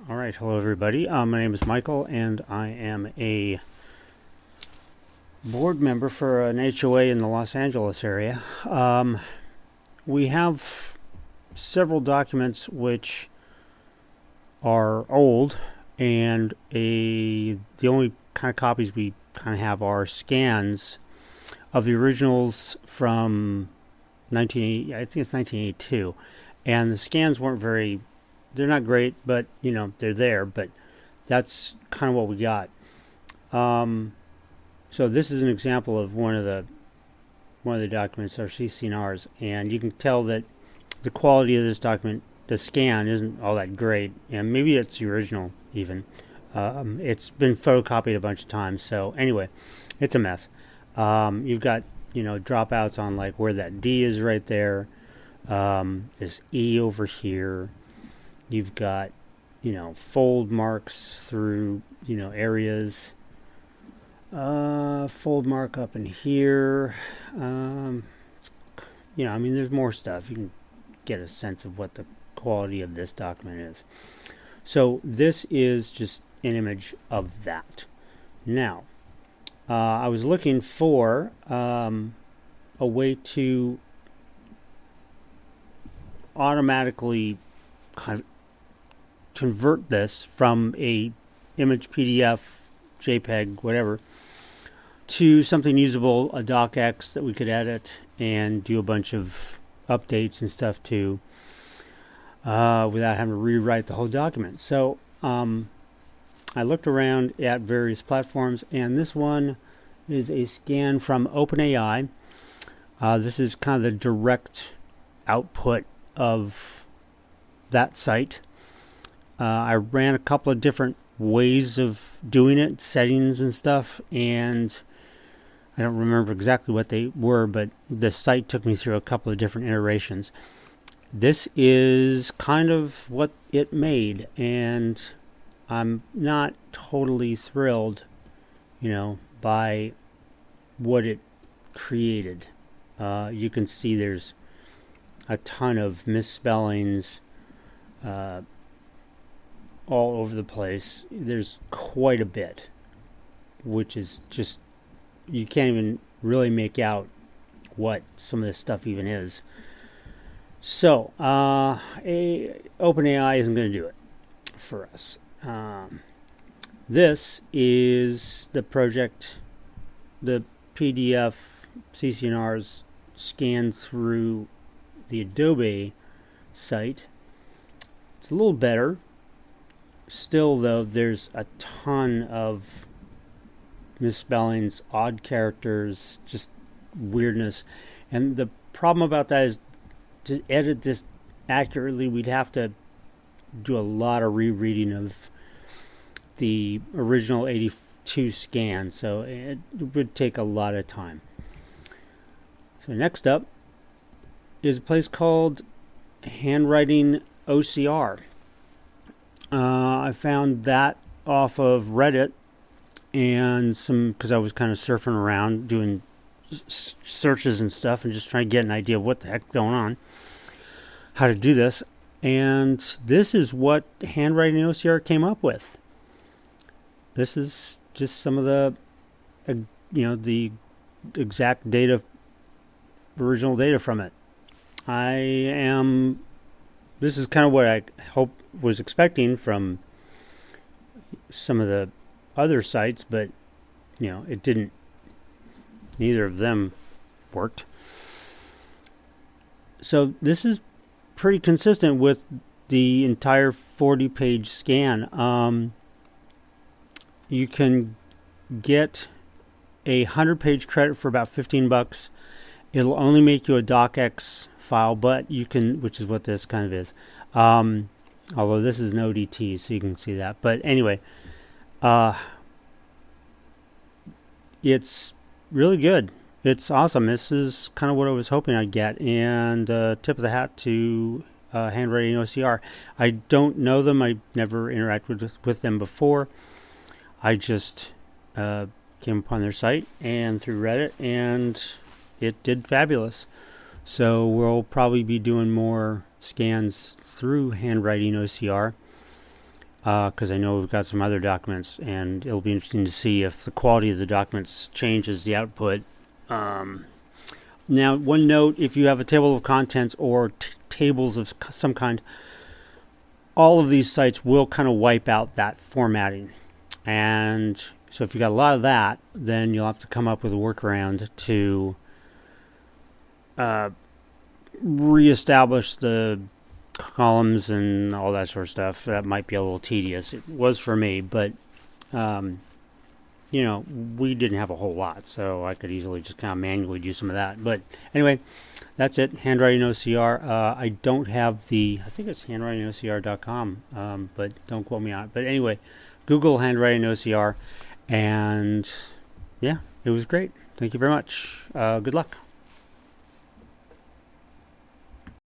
All right, hello everybody. My name is Michael, and I am a board member for an HOA in the Los Angeles area. We have several documents which are old, and the only kind of copies we kind of have are scans of the originals from 1980. I think it's 1982, and the scans weren't very. They're not great, but they're there. But that's kind of what we got. So this is an example of one of the documents, our CCNRs, and you can tell that the quality of this document, the scan, isn't all that great, and maybe it's the original even. It's been photocopied a bunch of times, so anyway, it's a mess. You've got dropouts on like where that D is right there, this E over here. You've got fold marks through areas. Fold mark up in here. There's more stuff. You can get a sense of what the quality of this document is. So this is just an image of that. Now, I was looking for a way to automatically kind of convert this from a image, PDF, JPEG, whatever, to something usable, a docx that we could edit and do a bunch of updates and stuff to, without having to rewrite the whole document. So I looked around at various platforms, and this one is a scan from OpenAI. This is kind of the direct output of that site. I ran a couple of different ways of doing it, settings and stuff, and I don't remember exactly what they were, but the site took me through a couple of different iterations. This is kind of what it made, and I'm not totally thrilled, by what it created. You can see there's a ton of misspellings, all over the place. There's quite a bit, which is just, you can't even really make out what some of this stuff even is. So, OpenAI isn't going to do it for us. This is the project, the PDF CCNRs scanned through the Adobe site. It's a little better. Still, though, there's a ton of misspellings, odd characters, just weirdness. And the problem about that is, to edit this accurately, we'd have to do a lot of rereading of the original 82 scan, so it would take a lot of time. So next up is a place called Handwriting OCR. I found that off of Reddit, and because I was kind of surfing around doing searches and stuff and just trying to get an idea of what the heck's going on, how to do this. And this is what Handwriting OCR came up with. This is just some of the exact data, original data from it. This is kind of what I was expecting from some of the other sites, but it didn't. Neither of them worked. So this is pretty consistent with the entire 40-page scan. You can get a 100-page credit for about $15. It'll only make you a docx file, but you can, which is what this kind of is. Although this is an ODT, so you can see that. But anyway, it's really good. It's awesome. This is kind of what I was hoping I'd get. And tip of the hat to Handwriting OCR. I don't know them. I never interacted with them before. I just came upon their site and through Reddit, and it did fabulous. So we'll probably be doing more scans through Handwriting OCR. because I know we've got some other documents, and it'll be interesting to see if the quality of the documents changes the output. Now, one note, if you have a table of contents or tables of some kind, all of these sites will kind of wipe out that formatting. And so if you got a lot of that, then you'll have to come up with a workaround to reestablish the columns and all that sort of stuff. That might be a little tedious. It was for me, but we didn't have a whole lot, so I could easily just kind of manually do some of that. But anyway, that's it. Handwriting OCR. I don't have I think it's handwritingocr.com, but don't quote me on it. But anyway, Google Handwriting OCR, and yeah, it was great. Thank you very much. Good luck.